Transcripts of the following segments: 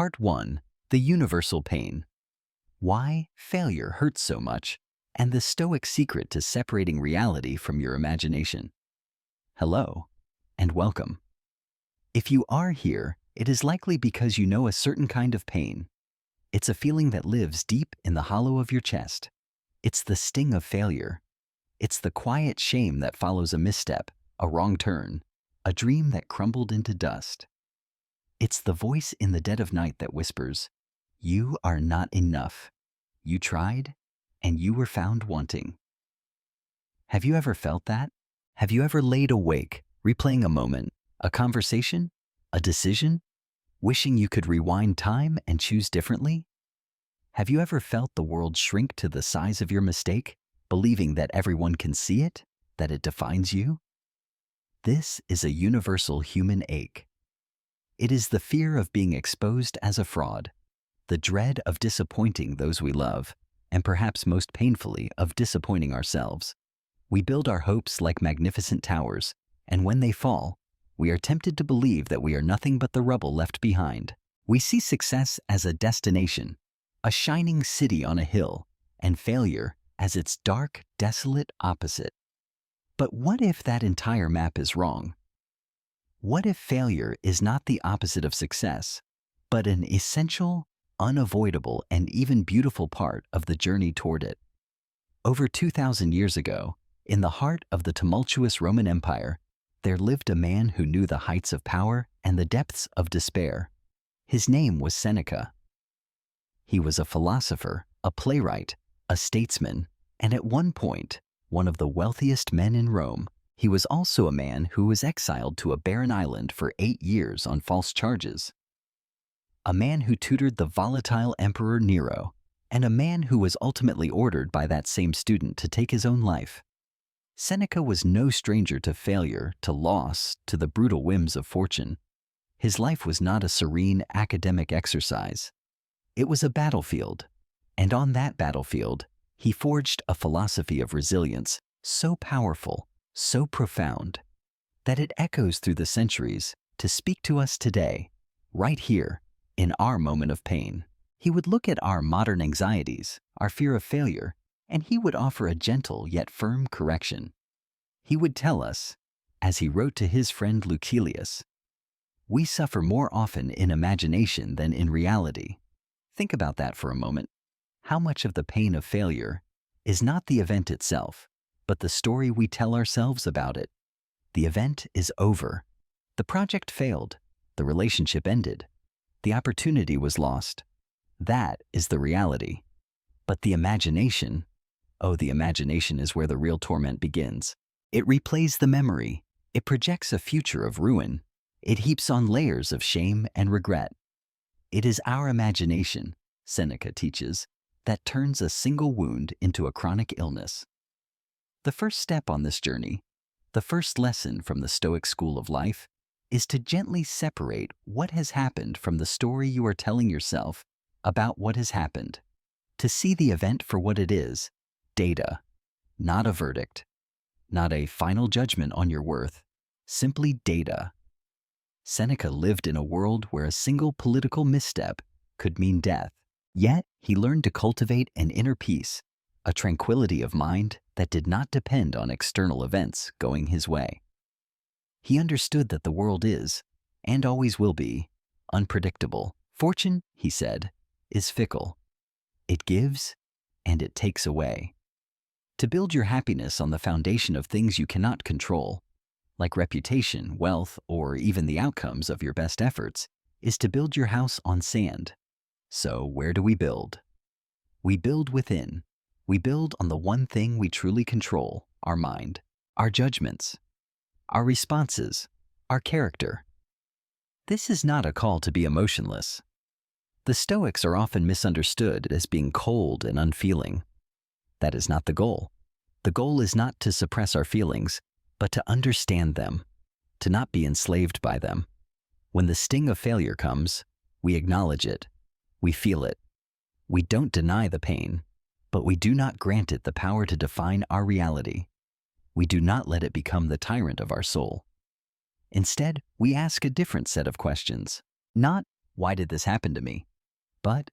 Part 1. The Universal Pain. Why failure hurts so much, and the Stoic secret to separating reality from your imagination. Hello, and welcome. If you are here, it is likely because you know a certain kind of pain. It's a feeling that lives deep in the hollow of your chest. It's the sting of failure. It's the quiet shame that follows a misstep, a wrong turn, a dream that crumbled into dust. It's the voice in the dead of night that whispers, "You are not enough. You tried, and you were found wanting." Have you ever felt that? Have you ever laid awake, replaying a moment, a conversation, a decision, wishing you could rewind time and choose differently? Have you ever felt the world shrink to the size of your mistake, believing that everyone can see it, that it defines you? This is a universal human ache. It is the fear of being exposed as a fraud, the dread of disappointing those we love, and perhaps most painfully, of disappointing ourselves. We build our hopes like magnificent towers, and when they fall, we are tempted to believe that we are nothing but the rubble left behind. We see success as a destination, a shining city on a hill, and failure as its dark, desolate opposite. But what if that entire map is wrong? What if failure is not the opposite of success, but an essential, unavoidable, and even beautiful part of the journey toward it? Over 2,000 years ago, in the heart of the tumultuous Roman Empire, there lived a man who knew the heights of power and the depths of despair. His name was Seneca. He was a philosopher, a playwright, a statesman, and at one point, one of the wealthiest men in Rome. He was also a man who was exiled to a barren island for 8 years on false charges. A man who tutored the volatile Emperor Nero, and a man who was ultimately ordered by that same student to take his own life. Seneca was no stranger to failure, to loss, to the brutal whims of fortune. His life was not a serene academic exercise. It was a battlefield, and on that battlefield, he forged a philosophy of resilience so powerful, so profound, that it echoes through the centuries to speak to us today, right here, in our moment of pain. He would look at our modern anxieties, our fear of failure, and he would offer a gentle yet firm correction. He would tell us, as he wrote to his friend Lucilius, "We suffer more often in imagination than in reality." Think about that for a moment. How much of the pain of failure is not the event itself, but the story we tell ourselves about it? The event is over. The project failed. The relationship ended. The opportunity was lost. That is the reality. But the imagination, oh, the imagination is where the real torment begins. It replays the memory. It projects a future of ruin. It heaps on layers of shame and regret. It is our imagination, Seneca teaches, that turns a single wound into a chronic illness. The first step on this journey, the first lesson from the Stoic school of life, is to gently separate what has happened from the story you are telling yourself about what has happened. To see the event for what it is, data, not a verdict, not a final judgment on your worth, simply data. Seneca lived in a world where a single political misstep could mean death. Yet, he learned to cultivate an inner peace, a tranquility of mind that did not depend on external events going his way. He understood that the world is, and always will be, unpredictable. Fortune, he said, is fickle. It gives, and it takes away. To build your happiness on the foundation of things you cannot control, like reputation, wealth, or even the outcomes of your best efforts, is to build your house on sand. So where do we build? We build within. We build on the one thing we truly control, our mind, our judgments, our responses, our character. This is not a call to be emotionless. The Stoics are often misunderstood as being cold and unfeeling. That is not the goal. The goal is not to suppress our feelings, but to understand them, to not be enslaved by them. When the sting of failure comes, we acknowledge it. We feel it. We don't deny the pain, but we do not grant it the power to define our reality. We do not let it become the tyrant of our soul. Instead, we ask a different set of questions. Not, why did this happen to me? But,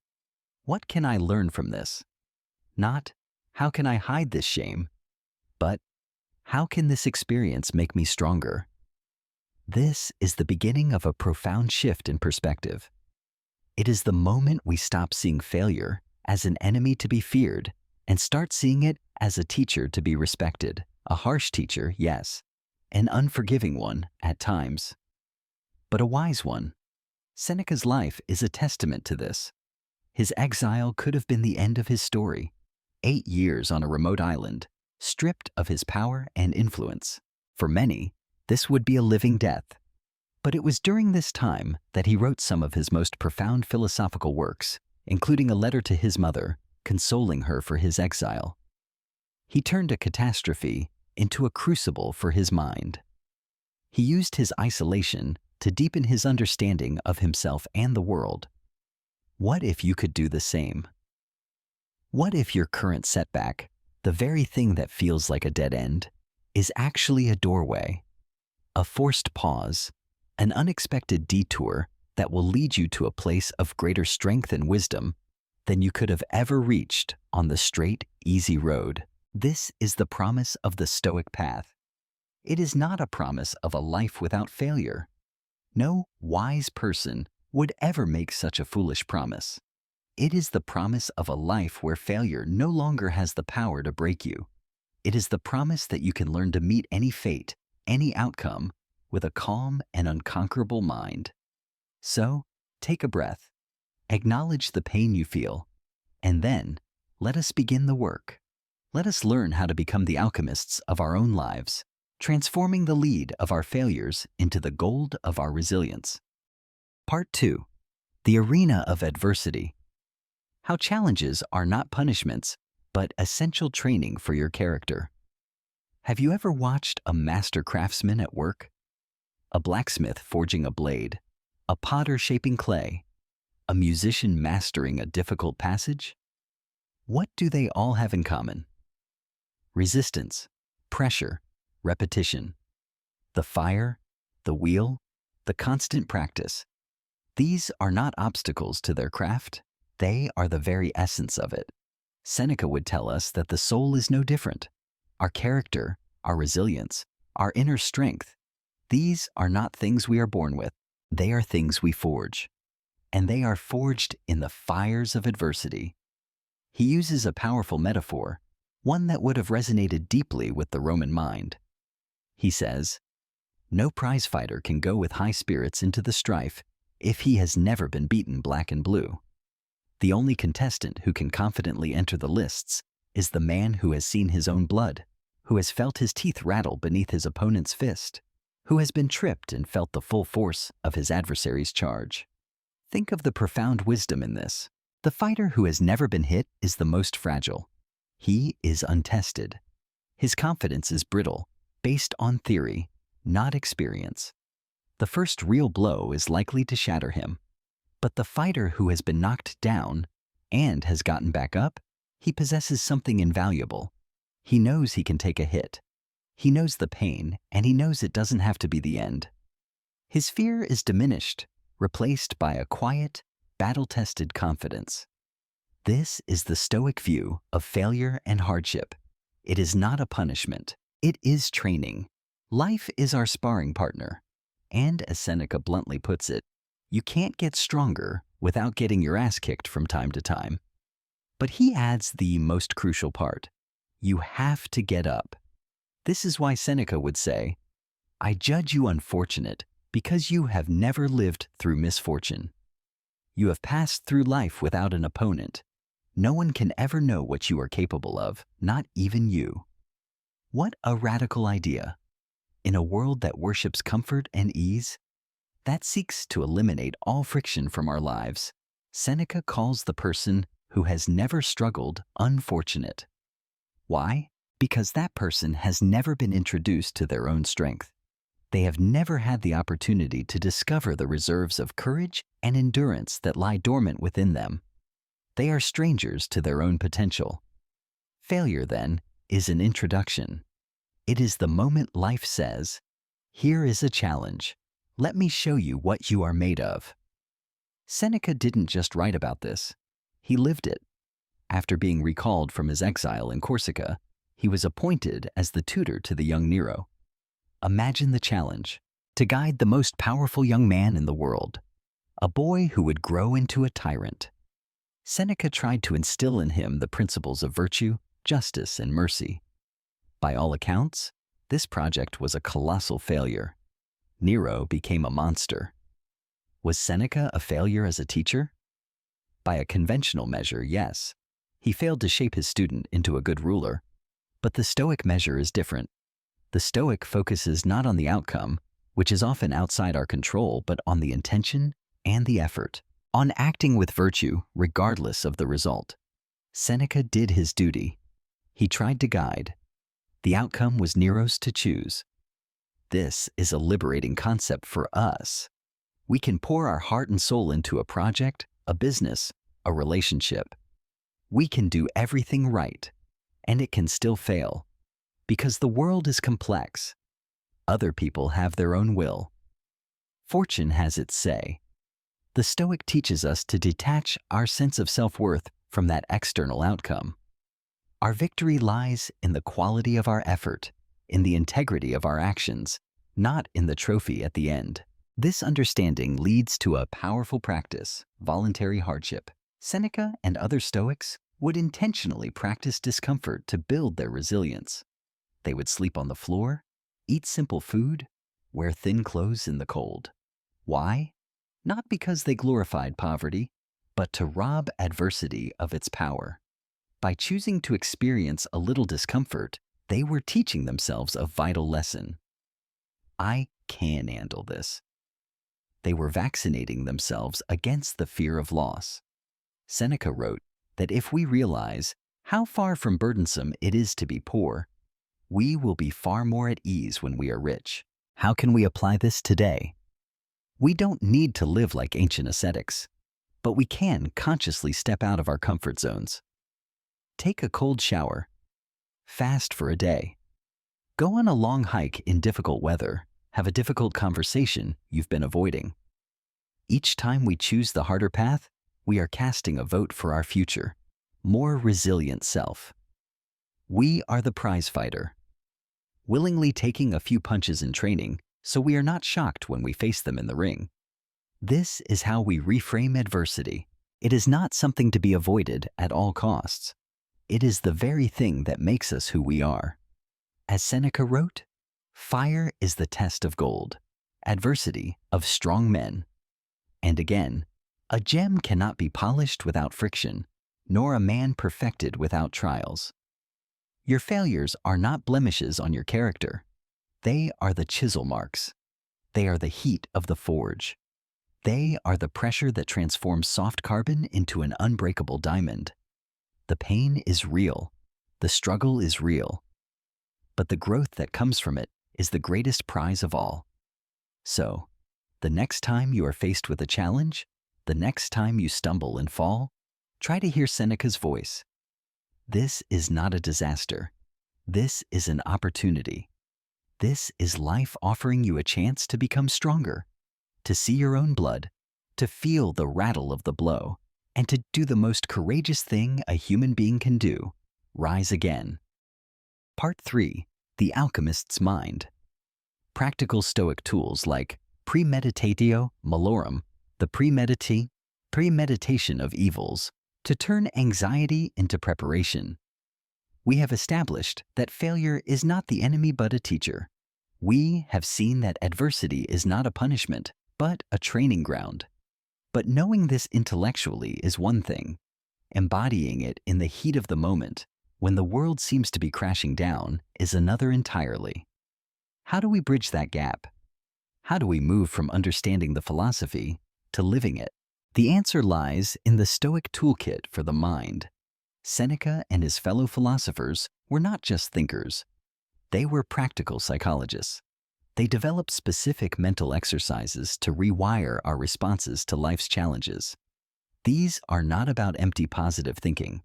what can I learn from this? Not, how can I hide this shame? But, how can this experience make me stronger? This is the beginning of a profound shift in perspective. It is the moment we stop seeing failure as an enemy to be feared and start seeing it as a teacher to be respected. A harsh teacher, yes, an unforgiving one at times, but a wise one. Seneca's life is a testament to this. His exile could have been the end of his story. 8 years on a remote island, stripped of his power and influence. For many, this would be a living death. But it was during this time that he wrote some of his most profound philosophical works, including a letter to his mother, consoling her for his exile. He turned a catastrophe into a crucible for his mind. He used his isolation to deepen his understanding of himself and the world. What if you could do the same? What if your current setback, the very thing that feels like a dead end, is actually a doorway, a forced pause, an unexpected detour that will lead you to a place of greater strength and wisdom than you could have ever reached on the straight, easy road? This is the promise of the Stoic path. It is not a promise of a life without failure. No wise person would ever make such a foolish promise. It is the promise of a life where failure no longer has the power to break you. It is the promise that you can learn to meet any fate, any outcome, with a calm and unconquerable mind. So, take a breath, acknowledge the pain you feel, and then let us begin the work. Let us learn how to become the alchemists of our own lives, transforming the lead of our failures into the gold of our resilience. Part 2. The arena of adversity. How challenges are not punishments, but essential training for your character. Have you ever watched a master craftsman at work? A blacksmith forging a blade, a potter shaping clay, a musician mastering a difficult passage? What do they all have in common? Resistance, pressure, repetition. The fire, the wheel, the constant practice. These are not obstacles to their craft. They are the very essence of it. Seneca would tell us that the soul is no different. Our character, our resilience, our inner strength, these are not things we are born with. They are things we forge. And they are forged in the fires of adversity. He uses a powerful metaphor, one that would have resonated deeply with the Roman mind. He says, "No prize fighter can go with high spirits into the strife if he has never been beaten black and blue. The only contestant who can confidently enter the lists is the man who has seen his own blood, who has felt his teeth rattle beneath his opponent's fist, who has been tripped and felt the full force of his adversary's charge." Think of the profound wisdom in this. The fighter who has never been hit is the most fragile. He is untested. His confidence is brittle, based on theory, not experience. The first real blow is likely to shatter him. But the fighter who has been knocked down and has gotten back up, he possesses something invaluable. He knows he can take a hit. He knows the pain, and he knows it doesn't have to be the end. His fear is diminished, replaced by a quiet, battle-tested confidence. This is the Stoic view of failure and hardship. It is not a punishment. It is training. Life is our sparring partner. And as Seneca bluntly puts it, you can't get stronger without getting your ass kicked from time to time. But he adds the most crucial part. You have to get up. This is why Seneca would say, "I judge you unfortunate because you have never lived through misfortune. You have passed through life without an opponent. No one can ever know what you are capable of, not even you." What a radical idea. In a world that worships comfort and ease, that seeks to eliminate all friction from our lives, Seneca calls the person who has never struggled unfortunate. Why? Because that person has never been introduced to their own strength. They have never had the opportunity to discover the reserves of courage and endurance that lie dormant within them. They are strangers to their own potential. Failure, then, is an introduction. It is the moment life says, "Here is a challenge. Let me show you what you are made of." Seneca didn't just write about this, he lived it. After being recalled from his exile in Corsica, he was appointed as the tutor to the young Nero. Imagine the challenge: to guide the most powerful young man in the world, a boy who would grow into a tyrant. Seneca tried to instill in him the principles of virtue, justice, and mercy. By all accounts, this project was a colossal failure. Nero became a monster. Was Seneca a failure as a teacher? By a conventional measure, yes. He failed to shape his student into a good ruler. But the Stoic measure is different. The Stoic focuses not on the outcome, which is often outside our control, but on the intention and the effort, on acting with virtue regardless of the result. Seneca did his duty. He tried to guide. The outcome was Nero's to choose. This is a liberating concept for us. We can pour our heart and soul into a project, a business, a relationship. We can do everything right, and it can still fail, because the world is complex. Other people have their own will. Fortune has its say. The Stoic teaches us to detach our sense of self-worth from that external outcome. Our victory lies in the quality of our effort, in the integrity of our actions, not in the trophy at the end. This understanding leads to a powerful practice: voluntary hardship. Seneca and other Stoics would intentionally practice discomfort to build their resilience. They would sleep on the floor, eat simple food, wear thin clothes in the cold. Why? Not because they glorified poverty, but to rob adversity of its power. By choosing to experience a little discomfort, they were teaching themselves a vital lesson. I can handle this. They were vaccinating themselves against the fear of loss. Seneca wrote that if we realize how far from burdensome it is to be poor, we will be far more at ease when we are rich. How can we apply this today? We don't need to live like ancient ascetics, but we can consciously step out of our comfort zones. Take a cold shower. Fast for a day. Go on a long hike in difficult weather. Have a difficult conversation you've been avoiding. Each time we choose the harder path, we are casting a vote for our future, more resilient self. We are the prize fighter, willingly taking a few punches in training so we are not shocked when we face them in the ring. This is how we reframe adversity. It is not something to be avoided at all costs. It is the very thing that makes us who we are. As Seneca wrote, fire is the test of gold, adversity of strong men. And again, a gem cannot be polished without friction, nor a man perfected without trials. Your failures are not blemishes on your character. They are the chisel marks. They are the heat of the forge. They are the pressure that transforms soft carbon into an unbreakable diamond. The pain is real. The struggle is real. But the growth that comes from it is the greatest prize of all. So, the next time you are faced with a challenge, the next time you stumble and fall, try to hear Seneca's voice. This is not a disaster. This is an opportunity. This is life offering you a chance to become stronger, to see your own blood, to feel the rattle of the blow, and to do the most courageous thing a human being can do: rise again. Part 3. The Alchemist's Mind. Practical Stoic tools like premeditatio malorum, the premeditation of evils, to turn anxiety into preparation. We have established that failure is not the enemy but a teacher. We have seen that adversity is not a punishment, but a training ground. But knowing this intellectually is one thing. Embodying it in the heat of the moment, when the world seems to be crashing down, is another entirely. How do we bridge that gap? How do we move from understanding the philosophy to living it? The answer lies in the Stoic toolkit for the mind. Seneca and his fellow philosophers were not just thinkers. They were practical psychologists. They developed specific mental exercises to rewire our responses to life's challenges. These are not about empty positive thinking.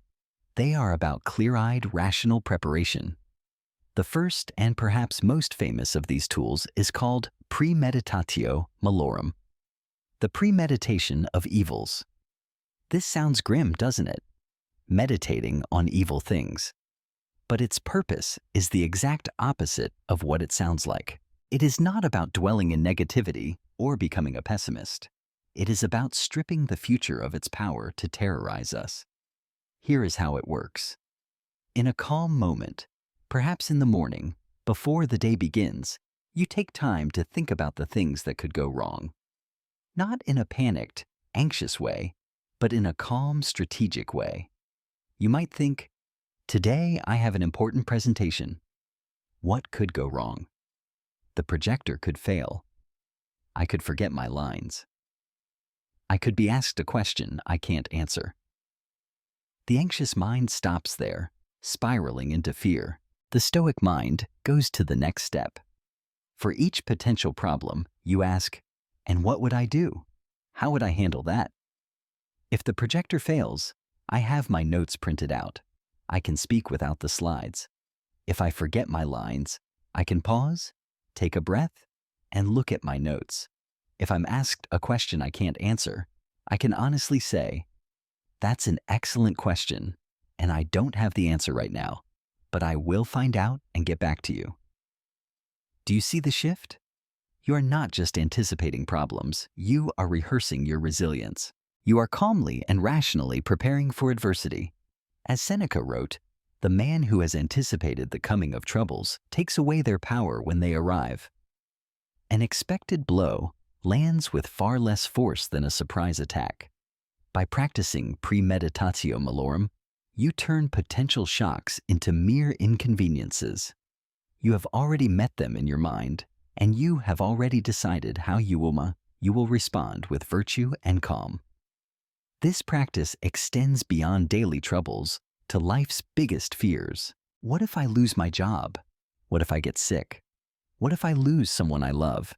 They are about clear-eyed, rational preparation. The first and perhaps most famous of these tools is called premeditatio malorum. The premeditation of evils. This sounds grim, doesn't it? Meditating on evil things. But its purpose is the exact opposite of what it sounds like. It is not about dwelling in negativity or becoming a pessimist. It is about stripping the future of its power to terrorize us. Here is how it works. In a calm moment, perhaps in the morning, before the day begins, you take time to think about the things that could go wrong. Not in a panicked, anxious way, but in a calm, strategic way. You might think, today I have an important presentation. What could go wrong? The projector could fail. I could forget my lines. I could be asked a question I can't answer. The anxious mind stops there, spiraling into fear. The Stoic mind goes to the next step. For each potential problem, you ask, and what would I do? How would I handle that? If the projector fails, I have my notes printed out. I can speak without the slides. If I forget my lines, I can pause, take a breath, and look at my notes. If I'm asked a question I can't answer, I can honestly say, that's an excellent question, and I don't have the answer right now, but I will find out and get back to you. Do you see the shift? You are not just anticipating problems, you are rehearsing your resilience. You are calmly and rationally preparing for adversity. As Seneca wrote, the man who has anticipated the coming of troubles takes away their power when they arrive. An expected blow lands with far less force than a surprise attack. By practicing premeditatio malorum, you turn potential shocks into mere inconveniences. You have already met them in your mind, and you have already decided how you will respond with virtue and calm. This practice extends beyond daily troubles to life's biggest fears. What if I lose my job? What if I get sick? What if I lose someone I love?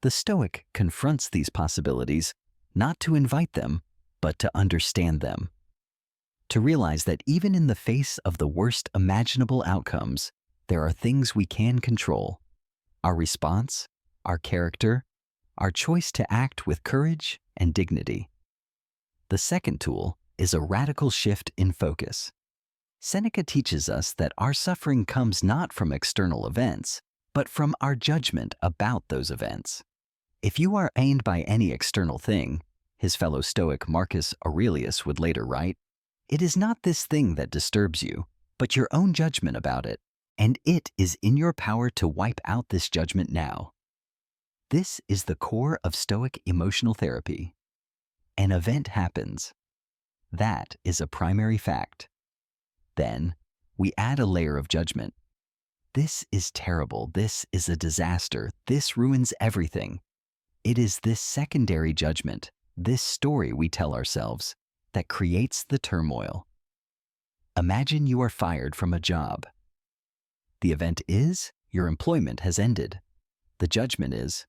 The Stoic confronts these possibilities not to invite them, but to understand them. To realize that even in the face of the worst imaginable outcomes, there are things we can control. Our response, our character, our choice to act with courage and dignity. The second tool is a radical shift in focus. Seneca teaches us that our suffering comes not from external events, but from our judgment about those events. If you are pained by any external thing, his fellow Stoic Marcus Aurelius would later write, it is not this thing that disturbs you, but your own judgment about it, and it is in your power to wipe out this judgment now. This is the core of Stoic emotional therapy. An event happens. That is a primary fact. Then, we add a layer of judgment. This is terrible. This is a disaster. This ruins everything. It is this secondary judgment, this story we tell ourselves, that creates the turmoil. Imagine you are fired from a job. The event is, your employment has ended. The judgment is,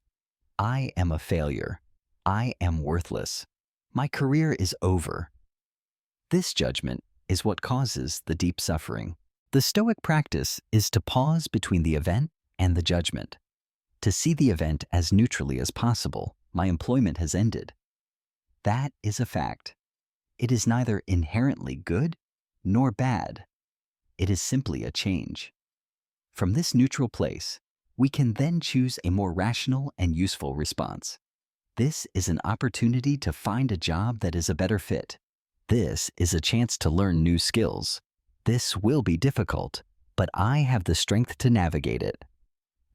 I am a failure. I am worthless. My career is over. This judgment is what causes the deep suffering. The Stoic practice is to pause between the event and the judgment, to see the event as neutrally as possible. My employment has ended. That is a fact. It is neither inherently good nor bad. It is simply a change. From this neutral place, we can then choose a more rational and useful response. This is an opportunity to find a job that is a better fit. This is a chance to learn new skills. This will be difficult, but I have the strength to navigate it.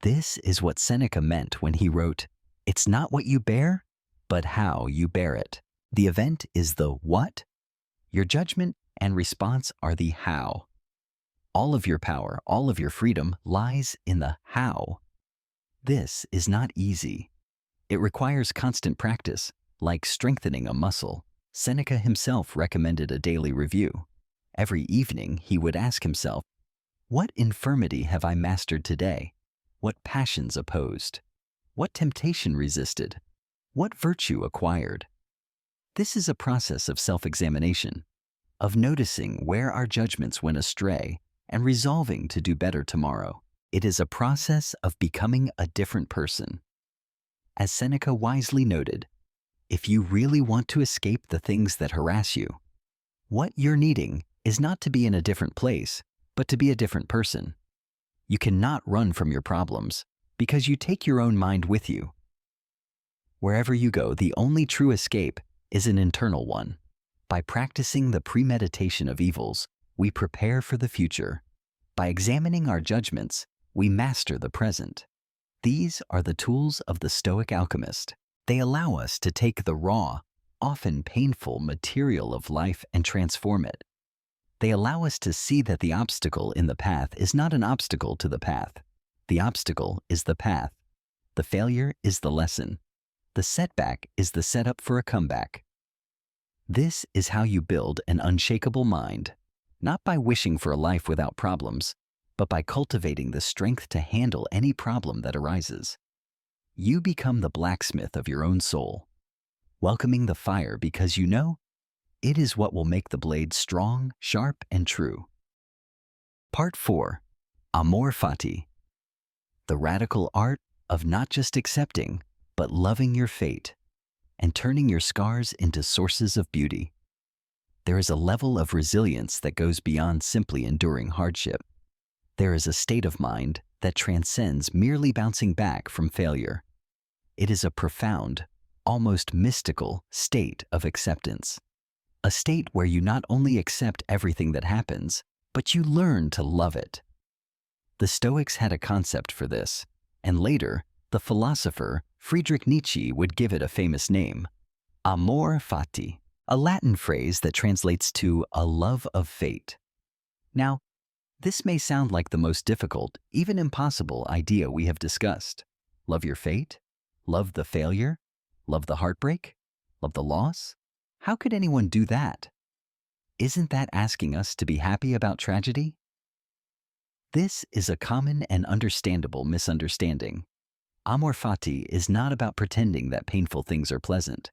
This is what Seneca meant when he wrote, it's not what you bear, but how you bear it. The event is the what. Your judgment and response are the how. All of your power, all of your freedom lies in the how. This is not easy. It requires constant practice, like strengthening a muscle. Seneca himself recommended a daily review. Every evening, he would ask himself, what infirmity have I mastered today? What passions opposed? What temptation resisted? What virtue acquired? This is a process of self-examination, of noticing where our judgments went astray and resolving to do better tomorrow. It is a process of becoming a different person. As Seneca wisely noted, If you really want to escape the things that harass you, what you're needing is not to be in a different place, but to be a different person. You cannot run from your problems because you take your own mind with you. Wherever you go, the only true escape is an internal one. By practicing the premeditation of evils, we prepare for the future. By examining our judgments, we master the present. These are the tools of the Stoic alchemist. They allow us to take the raw, often painful material of life and transform it. They allow us to see that the obstacle in the path is not an obstacle to the path. The obstacle is the path. The failure is the lesson. The setback is the setup for a comeback. This is how you build an unshakable mind, not by wishing for a life without problems, but by cultivating the strength to handle any problem that arises. You become the blacksmith of your own soul, welcoming the fire because you know it is what will make the blade strong, sharp, and true. Part 4. Amor Fati. The radical art of not just accepting, but loving your fate and turning your scars into sources of beauty. There is a level of resilience that goes beyond simply enduring hardship. There is a state of mind that transcends merely bouncing back from failure. It is a profound, almost mystical state of acceptance. A state where you not only accept everything that happens, but you learn to love it. The Stoics had a concept for this, and later, the philosopher Friedrich Nietzsche would give it a famous name, amor fati, a Latin phrase that translates to a love of fate. Now, this may sound like the most difficult, even impossible idea we have discussed. Love your fate? Love the failure? Love the heartbreak? Love the loss? How could anyone do that? Isn't that asking us to be happy about tragedy? This is a common and understandable misunderstanding. Amor fati is not about pretending that painful things are pleasant.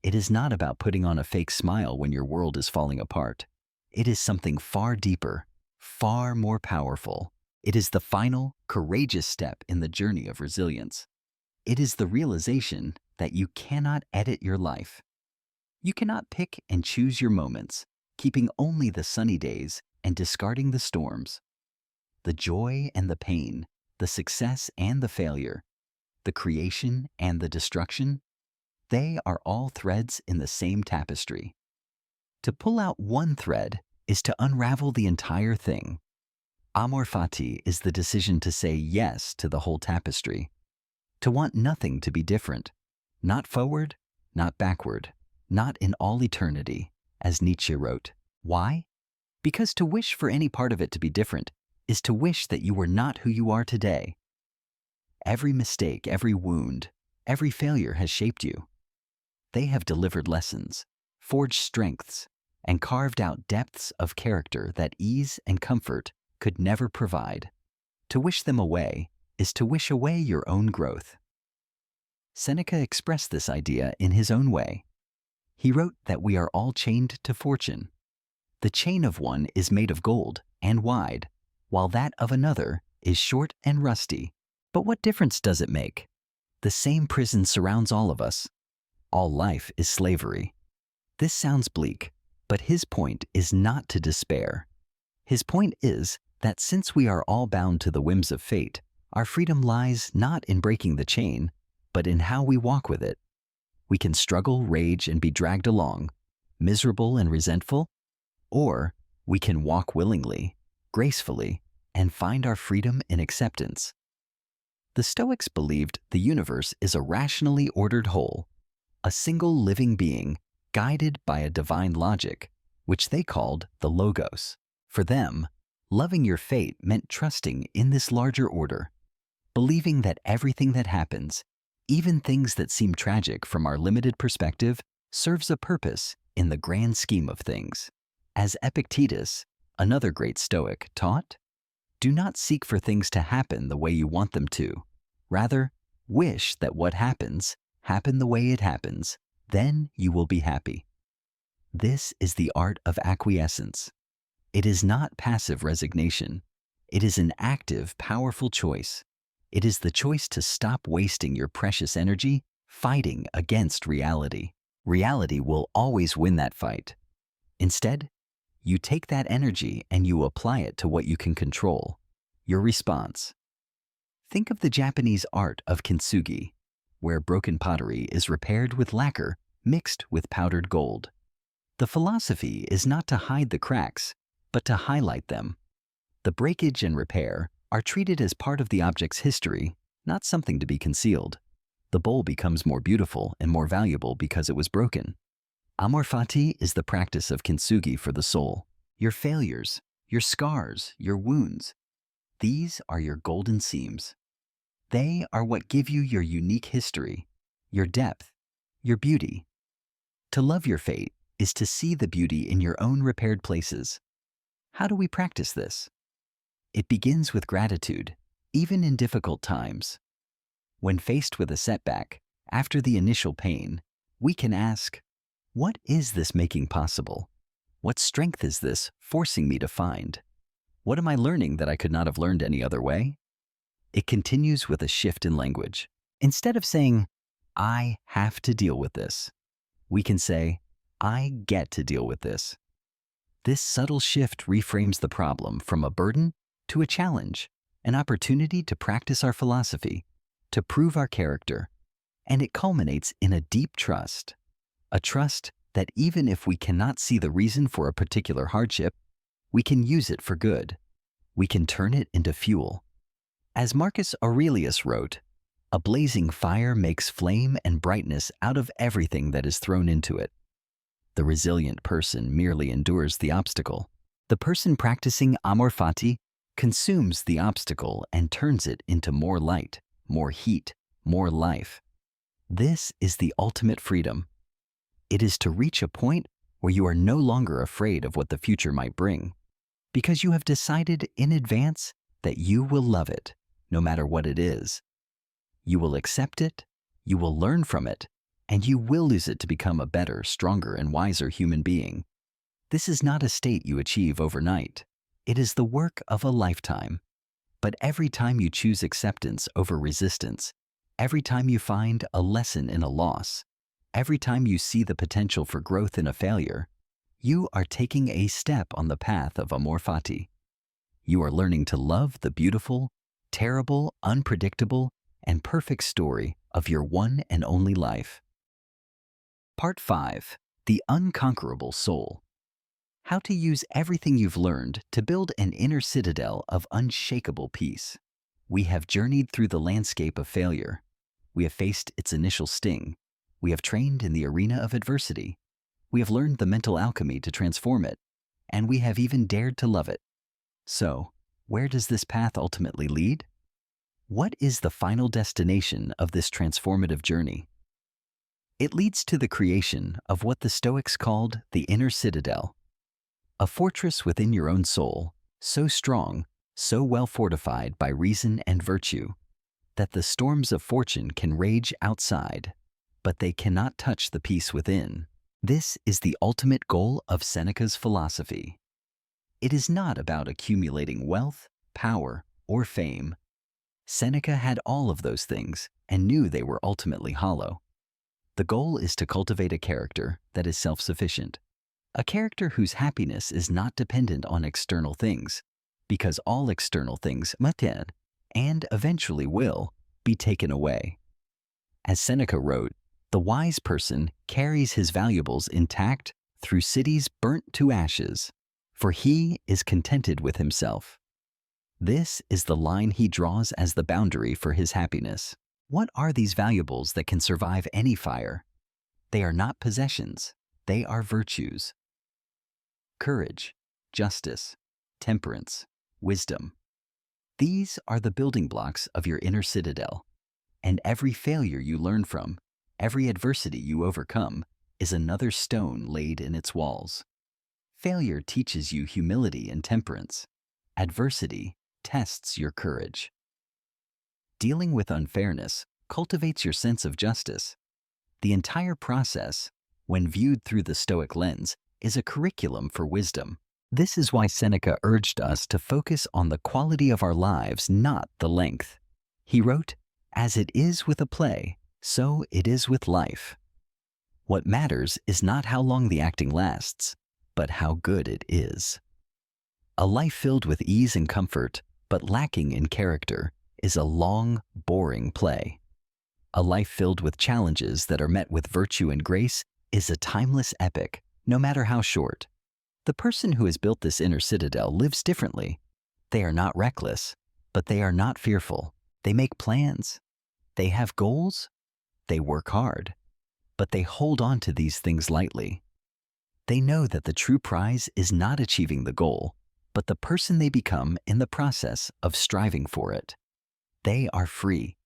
It is not about putting on a fake smile when your world is falling apart. It is something far deeper, far more powerful. It is the final, courageous step in the journey of resilience. It is the realization that you cannot edit your life. You cannot pick and choose your moments, keeping only the sunny days and discarding the storms. The joy and the pain, the success and the failure, the creation and the destruction, they are all threads in the same tapestry. To pull out one thread is to unravel the entire thing. Amor fati is the decision to say yes to the whole tapestry, to want nothing to be different, not forward, not backward, not in all eternity, as Nietzsche wrote. Why? Because to wish for any part of it to be different is to wish that you were not who you are today. Every mistake, every wound, every failure has shaped you. They have delivered lessons, forged strengths, and carved out depths of character that ease and comfort could never provide. To wish them away is to wish away your own growth. Seneca expressed this idea in his own way. He wrote that we are all chained to fortune. The chain of one is made of gold and wide, while that of another is short and rusty. But what difference does it make? The same prison surrounds all of us. All life is slavery. This sounds bleak, but his point is not to despair. His point is that since we are all bound to the whims of fate, our freedom lies not in breaking the chain, but in how we walk with it. We can struggle, rage, and be dragged along, miserable and resentful, or we can walk willingly, gracefully, and find our freedom in acceptance. The Stoics believed the universe is a rationally ordered whole, a single living being guided by a divine logic, which they called the Logos. For them, loving your fate meant trusting in this larger order, believing that everything that happens, even things that seem tragic from our limited perspective, serves a purpose in the grand scheme of things. As Epictetus, another great Stoic, taught, do not seek for things to happen the way you want them to. Rather, wish that what happens happen the way it happens. Then you will be happy. This is the art of acquiescence. It is not passive resignation. It is an active, powerful choice. It is the choice to stop wasting your precious energy fighting against reality. Reality will always win that fight. Instead, you take that energy and you apply it to what you can control, your response. Think of the Japanese art of kintsugi, where broken pottery is repaired with lacquer mixed with powdered gold. The philosophy is not to hide the cracks, but to highlight them. The breakage and repair are treated as part of the object's history, not something to be concealed. The bowl becomes more beautiful and more valuable because it was broken. Amor fati is the practice of kintsugi for the soul. Your failures, your scars, your wounds, these are your golden seams. They are what give you your unique history, your depth, your beauty. To love your fate is to see the beauty in your own repaired places. How do we practice this? It begins with gratitude, even in difficult times. When faced with a setback, after the initial pain, we can ask, what is this making possible? What strength is this forcing me to find? What am I learning that I could not have learned any other way? It continues with a shift in language. Instead of saying, I have to deal with this, we can say, I get to deal with this. This subtle shift reframes the problem from a burden to a challenge, an opportunity to practice our philosophy, to prove our character, and it culminates in a deep trust. A trust that even if we cannot see the reason for a particular hardship, we can use it for good. We can turn it into fuel. As Marcus Aurelius wrote, a blazing fire makes flame and brightness out of everything that is thrown into it. The resilient person merely endures the obstacle. The person practicing amor fati consumes the obstacle and turns it into more light, more heat, more life. This is the ultimate freedom. It is to reach a point where you are no longer afraid of what the future might bring, because you have decided in advance that you will love it, no matter what it is. You will accept it, you will learn from it, and you will use it to become a better, stronger, and wiser human being. This is not a state you achieve overnight. It is the work of a lifetime. But every time you choose acceptance over resistance, every time you find a lesson in a loss, every time you see the potential for growth in a failure, you are taking a step on the path of amor fati. You are learning to love the beautiful, terrible, unpredictable, and perfect story of your one and only life. Part 5. The Unconquerable Soul. How to use everything you've learned to build an inner citadel of unshakable peace. We have journeyed through the landscape of failure. We have faced its initial sting. We have trained in the arena of adversity. We have learned the mental alchemy to transform it, and we have even dared to love it. So, where does this path ultimately lead? What is the final destination of this transformative journey? It leads to the creation of what the Stoics called the inner citadel, a fortress within your own soul, so strong, so well fortified by reason and virtue, that the storms of fortune can rage outside, but they cannot touch the peace within. This is the ultimate goal of Seneca's philosophy. It is not about accumulating wealth, power, or fame. Seneca had all of those things and knew they were ultimately hollow. The goal is to cultivate a character that is self-sufficient, a character whose happiness is not dependent on external things, because all external things must and eventually will be taken away. As Seneca wrote, the wise person carries his valuables intact through cities burnt to ashes, for he is contented with himself. This is the line he draws as the boundary for his happiness. What are these valuables that can survive any fire? They are not possessions, they are virtues. Courage, justice, temperance, wisdom. These are the building blocks of your inner citadel, and every failure you learn from, every adversity you overcome, is another stone laid in its walls. Failure teaches you humility and temperance. Adversity tests your courage. Dealing with unfairness cultivates your sense of justice. The entire process, when viewed through the Stoic lens, is a curriculum for wisdom. This is why Seneca urged us to focus on the quality of our lives, not the length. He wrote, "As it is with a play, So it is with life. What matters is not how long the acting lasts, but how good it is. A life filled with ease and comfort, but lacking in character, is a long, boring play. A life filled with challenges that are met with virtue and grace is a timeless epic, no matter how short. The person who has built this inner citadel lives differently. They are not reckless, but they are not fearful. They make plans. They have goals. They work hard, but they hold on to these things lightly. They know that the true prize is not achieving the goal, but the person they become in the process of striving for it. They are free.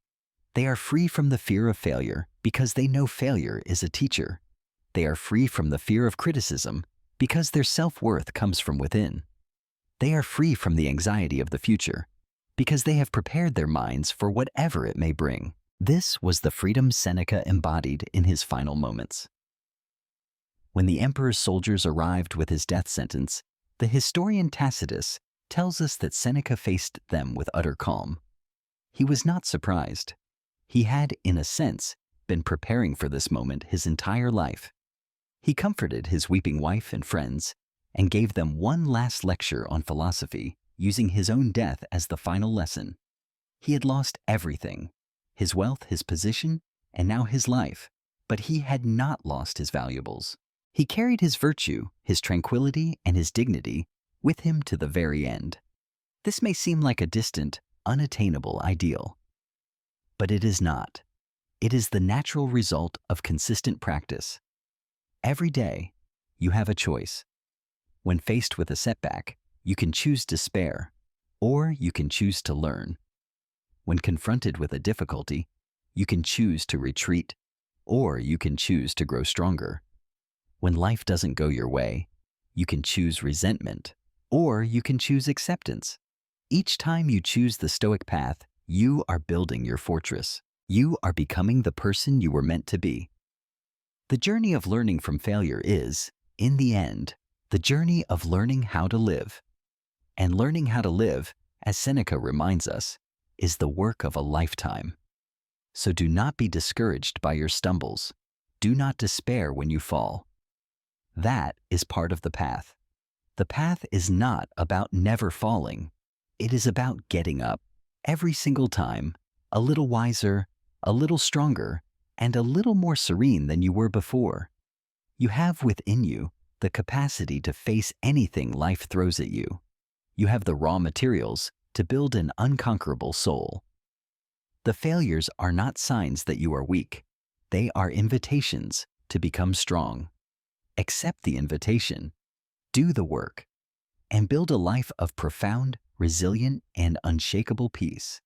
They are free from the fear of failure because they know failure is a teacher. They are free from the fear of criticism because their self-worth comes from within. They are free from the anxiety of the future because they have prepared their minds for whatever it may bring. This was the freedom Seneca embodied in his final moments. When the emperor's soldiers arrived with his death sentence, the historian Tacitus tells us that Seneca faced them with utter calm. He was not surprised. He had, in a sense, been preparing for this moment his entire life. He comforted his weeping wife and friends and gave them one last lecture on philosophy, using his own death as the final lesson. He had lost everything: his wealth, his position, and now his life, but he had not lost his valuables. He carried his virtue, his tranquility, and his dignity with him to the very end. This may seem like a distant, unattainable ideal, but it is not. It is the natural result of consistent practice. Every day, you have a choice. When faced with a setback, you can choose despair, or you can choose to learn. When confronted with a difficulty, you can choose to retreat, or you can choose to grow stronger. When life doesn't go your way, you can choose resentment, or you can choose acceptance. Each time you choose the Stoic path, you are building your fortress. You are becoming the person you were meant to be. The journey of learning from failure is, in the end, the journey of learning how to live. And learning how to live, as Seneca reminds us, is the work of a lifetime. So do not be discouraged by your stumbles. Do not despair when you fall. That is part of the path. The path is not about never falling. It is about getting up every single time, a little wiser, a little stronger, and a little more serene than you were before. You have within you the capacity to face anything life throws at you. You have the raw materials to build an unconquerable soul. The failures are not signs that you are weak. They are invitations to become strong. Accept the invitation, do the work, and build a life of profound, resilient, and unshakable peace.